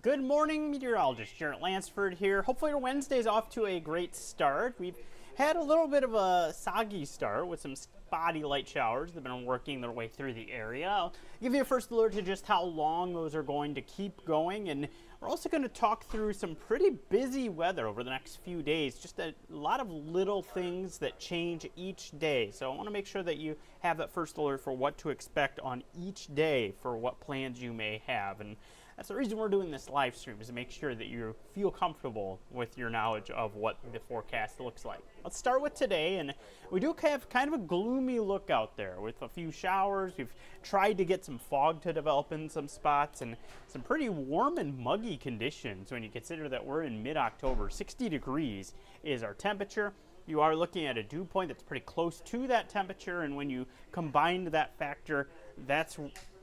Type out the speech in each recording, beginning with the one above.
Good morning, Meteorologist Jaret Lansford here. Hopefully your Wednesday's off to a great start. We've had a little bit of a soggy start with some spotty light showers that have been working their way through the area. I'll give you a first alert to just how long those are going to keep going, and we're also going to talk through some pretty busy weather over the next few days. Just a lot of little things that change each day. So I want to make sure that you have that first alert for what to expect on each day for what plans you may have. And that's the reason we're doing this live stream, is to make sure that you feel comfortable with your knowledge of what the forecast looks like. Let's start with today, and we do have kind of a gloomy look out there with a few showers. We've tried to get some fog to develop in some spots and some pretty warm and muggy conditions when you consider that we're in mid-October. 60 degrees is our temperature. You are looking at a dew point that's pretty close to that temperature, and when you combine that factor,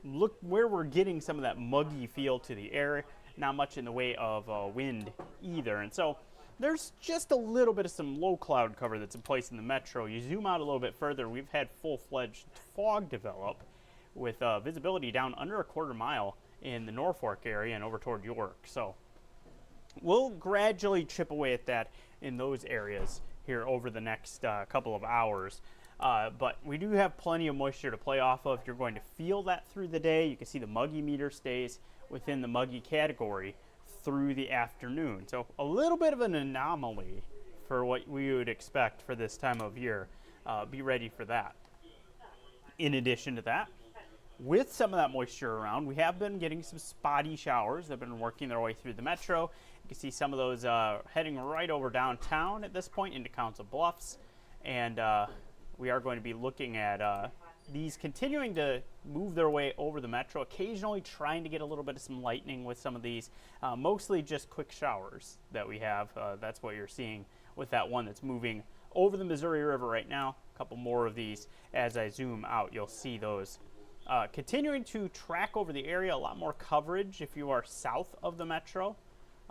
look where we're getting some of that muggy feel to the air. Not much in the way of wind either, and so there's just a little bit of some low cloud cover that's in place in the metro. You zoom out a little bit further, we've had full-fledged fog develop with visibility down under a quarter mile in the Norfolk area and over toward York. So we'll gradually chip away at that in those areas here over the next couple of hours. But we do have plenty of moisture to play off of. You're going to feel that through the day. You can see the muggy meter stays within the muggy category through the afternoon. So a little bit of an anomaly for what we would expect for this time of year. Be ready for that. In addition to that, with some of that moisture around, we have been getting some spotty showers that have been working their way through the metro. You can see some of those heading right over downtown at this point into Council Bluffs. And we are going to be looking at these continuing to move their way over the metro, occasionally trying to get a little bit of some lightning with some of these, mostly just quick showers that we have. That's what you're seeing with that one that's moving over the Missouri River right now. A couple more of these. As I zoom out, you'll see those continuing to track over the area. A lot more coverage if you are south of the metro,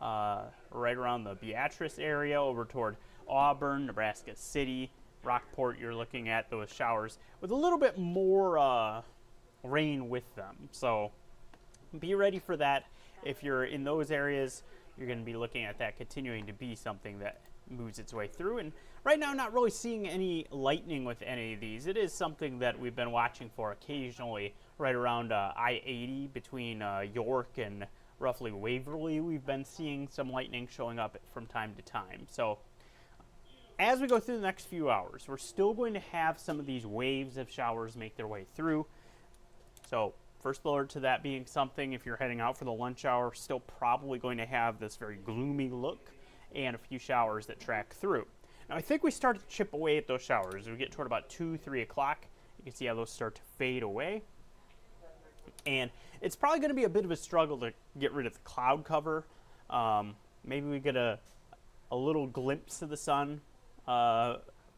right around the Beatrice area over toward Auburn, Nebraska City, Rockport. You're looking at those showers with a little bit more rain with them. So be ready for that. If you're in those areas, you're going to be looking at that continuing to be something that moves its way through. And right now, not really seeing any lightning with any of these. It is something that we've been watching for occasionally right around I-80 between York and roughly Waverly. We've been seeing some lightning showing up from time to time. So as we go through the next few hours, we're still going to have some of these waves of showers make their way through. So first alert to that being something, if you're heading out for the lunch hour, still probably going to have this very gloomy look and a few showers that track through. Now I think we start to chip away at those showers. As we get toward about 2, 3 o'clock, you can see how those start to fade away. And it's probably going to be a bit of a struggle to get rid of the cloud cover. Maybe we get a little glimpse of the sun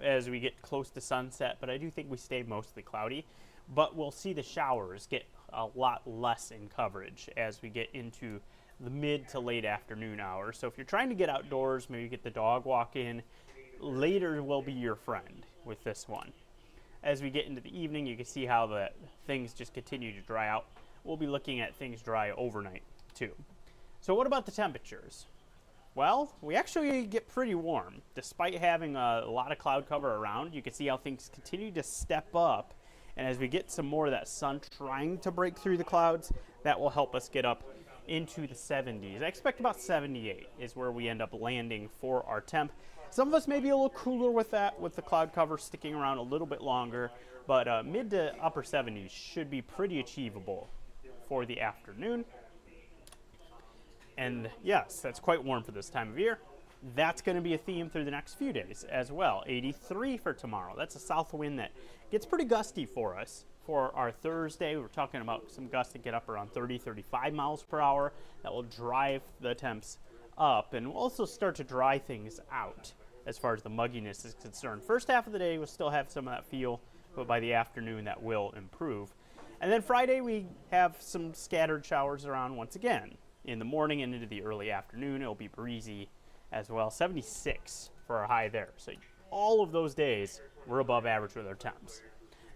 as we get close to sunset, but I do think we stay mostly cloudy. But we'll see the showers get a lot less in coverage as we get into the mid to late afternoon hours. So if you're trying to get outdoors, maybe get the dog walk in, later will be your friend with this one. As we get into the evening, you can see how the things just continue to dry out. We'll be looking at things dry overnight too. So what about the temperatures? Well, we actually get pretty warm. Despite having a lot of cloud cover around, you can see how things continue to step up. And as we get some more of that sun trying to break through the clouds, that will help us get up into the 70s. I expect about 78 is where we end up landing for our temp. Some of us may be a little cooler with that, with the cloud cover sticking around a little bit longer, but mid to upper 70s should be pretty achievable for the afternoon. And yes, that's quite warm for this time of year. That's going to be a theme through the next few days as well. 83 for tomorrow. That's a south wind that gets pretty gusty for us. For our Thursday, we're talking about some gusts that get up around 30, 35 miles per hour. That will drive the temps up and will also start to dry things out as far as the mugginess is concerned. First half of the day, we'll still have some of that feel, but by the afternoon, that will improve. And then Friday, we have some scattered showers around once again. In the morning and into the early afternoon, it'll be breezy as well. 76 for our high there. So all of those days, we're above average with our temps.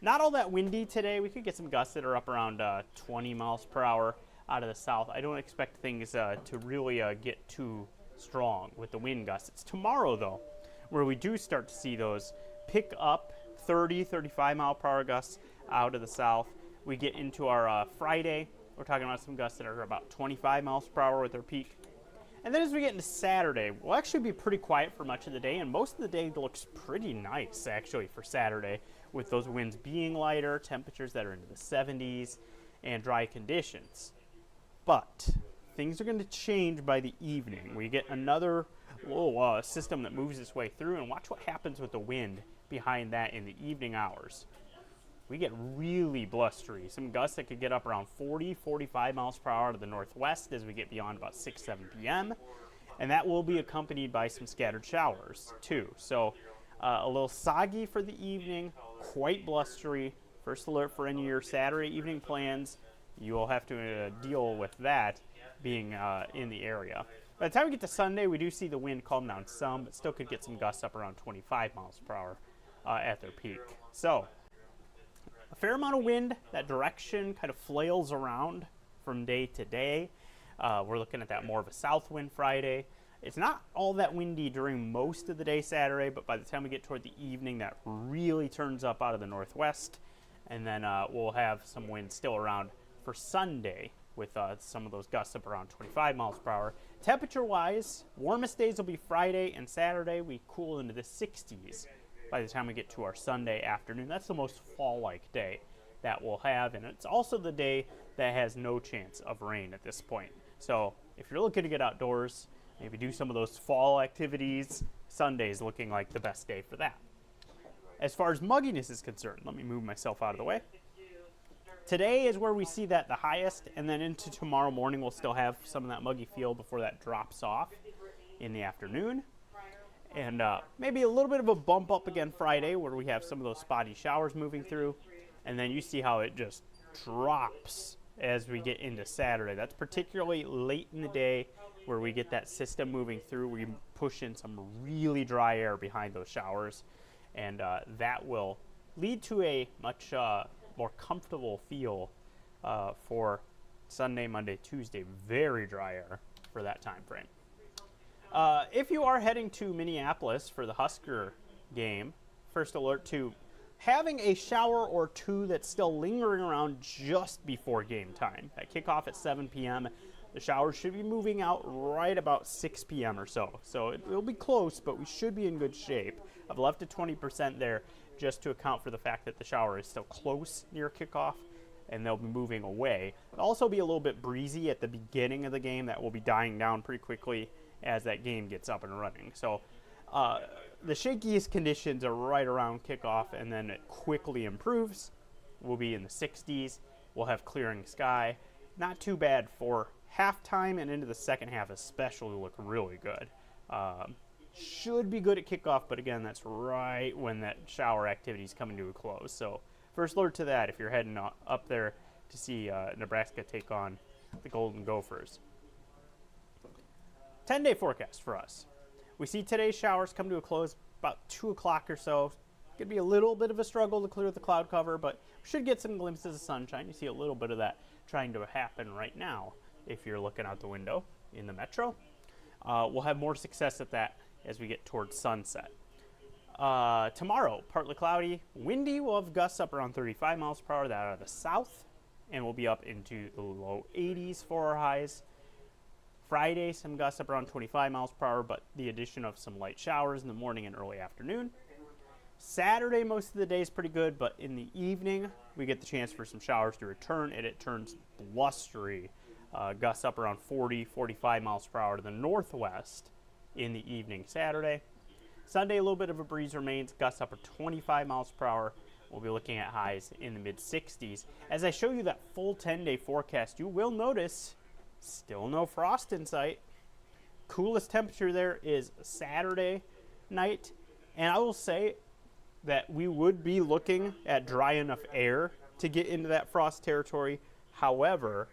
Not all that windy today. We could get some gusts that are up around 20 miles per hour. out of the south. I don't expect things to really get too strong with the wind gusts. It's tomorrow, though, where we do start to see those pick up 30, 35 mile per hour gusts out of the south. We get into our Friday, we're talking about some gusts that are about 25 miles per hour with their peak. And then as we get into Saturday, we'll actually be pretty quiet for much of the day, and most of the day looks pretty nice, actually, for Saturday, with those winds being lighter, temperatures that are into the 70s, and dry conditions. But things are going to change by the evening. We get another little system that moves its way through, and watch what happens with the wind behind that in the evening hours. We get really blustery. Some gusts that could get up around 40, 45 miles per hour to the northwest as we get beyond about 6, 7 p.m. And that will be accompanied by some scattered showers, too. So a little soggy for the evening, quite blustery. First alert for any of your Saturday evening plans. You will have to deal with that being in the area. By the time we get to Sunday, we do see the wind calm down some, but still could get some gusts up around 25 miles per hour at their peak. So a fair amount of wind. That direction kind of flails around from day to day. We're looking at that more of a south wind Friday. It's not all that windy during most of the day Saturday, but by the time we get toward the evening, that really turns up out of the northwest. And then we'll have some wind still around for Sunday with some of those gusts up around 25 miles per hour. Temperature-wise, warmest days will be Friday and Saturday. We cool into the 60s by the time we get to our Sunday afternoon. That's the most fall-like day that we'll have, and it's also the day that has no chance of rain at this point. So if you're looking to get outdoors, maybe do some of those fall activities, Sunday's looking like the best day for that. As far as mugginess is concerned, let me move myself out of the way. Today is where we see that the highest, and then into tomorrow morning we'll still have some of that muggy feel before that drops off in the afternoon. And maybe a little bit of a bump up again Friday where we have some of those spotty showers moving through. And then you see how it just drops as we get into Saturday. That's particularly late in the day where we get that system moving through. We push in some really dry air behind those showers. And that will lead to a much more comfortable feel for Sunday, Monday, Tuesday. Very dry air for that time frame. If you are heading to Minneapolis for the Husker game, first alert to having a shower or two that's still lingering around just before game time. At kickoff at 7 p.m., the showers should be moving out right about 6 p.m. or so. So it'll be close, but we should be in good shape. I've left a 20% there just to account for the fact that the shower is still close near kickoff, and they'll be moving away. It'll also be a little bit breezy at the beginning of the game. That will be dying down pretty quickly as that game gets up and running. So the shakiest conditions are right around kickoff, and then it quickly improves. We'll be in the 60s. We'll have clearing sky. Not too bad for halftime, and into the second half especially look really good. Should be good at kickoff, but again, that's right when that shower activity is coming to a close. So first alert to that if you're heading up there to see Nebraska take on the Golden Gophers. 10-day forecast for us. We see today's showers come to a close about 2 o'clock or so. Could be a little bit of a struggle to clear the cloud cover, but we should get some glimpses of sunshine. You see a little bit of that trying to happen right now if you're looking out the window in the metro. We'll have more success at that as we get towards sunset. Tomorrow, partly cloudy, windy. We'll have gusts up around 35 miles per hour that out of the south, and we'll be up into the low 80s for our highs. Friday, some gusts up around 25 miles per hour, but the addition of some light showers in the morning and early afternoon. Saturday, most of the day is pretty good, but in the evening, we get the chance for some showers to return, and it turns blustery. Gusts up around 40, 45 miles per hour to the northwest in the evening Saturday. Sunday, a little bit of a breeze remains, gusts up to 25 miles per hour. We'll be looking at highs in the mid-60s. As I show you that full 10-day forecast, you will notice still no frost in sight. Coolest temperature there is Saturday night. And I will say that we would be looking at dry enough air to get into that frost territory. However,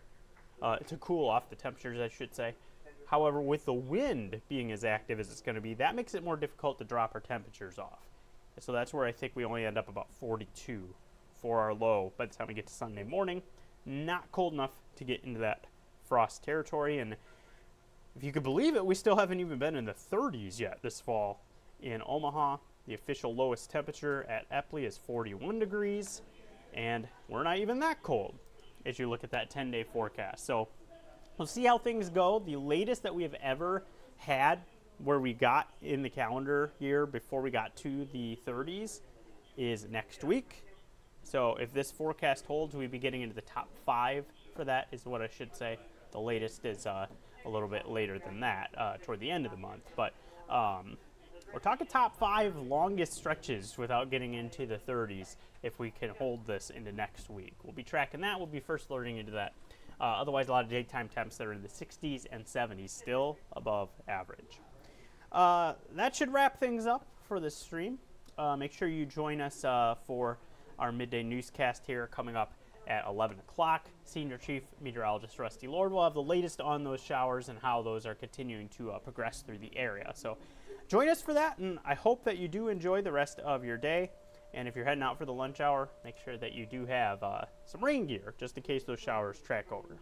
to cool off the temperatures, I should say. However, with the wind being as active as it's going to be, that makes it more difficult to drop our temperatures off. So that's where I think we only end up about 42 for our low by the time we get to Sunday morning. Not cold enough to get into that frost territory. And if you could believe it, we still haven't even been in the 30s yet this fall in Omaha. The official lowest temperature at Epley is 41 degrees, and we're not even that cold as you look at that 10-day forecast. So we'll see how things go. The latest that we have ever had where we got in the calendar year before we got to the 30s is next week. So if this forecast holds, we'd be getting into the top 5 for that, is what I should say. The latest is a little bit later than that, toward the end of the month. But we're talking top 5 longest stretches without getting into the 30s if we can hold this into next week. We'll be tracking that. We'll be first alerting into that. Otherwise, a lot of daytime temps that are in the 60s and 70s, still above average. That should wrap things up for this stream. Make sure you join us for our midday newscast here coming up at 11 o'clock. Senior Chief Meteorologist Rusty Lord will have the latest on those showers and how those are continuing to progress through the area. So join us for that, and I hope that you do enjoy the rest of your day. And if you're heading out for the lunch hour, make sure that you do have some rain gear just in case those showers track over.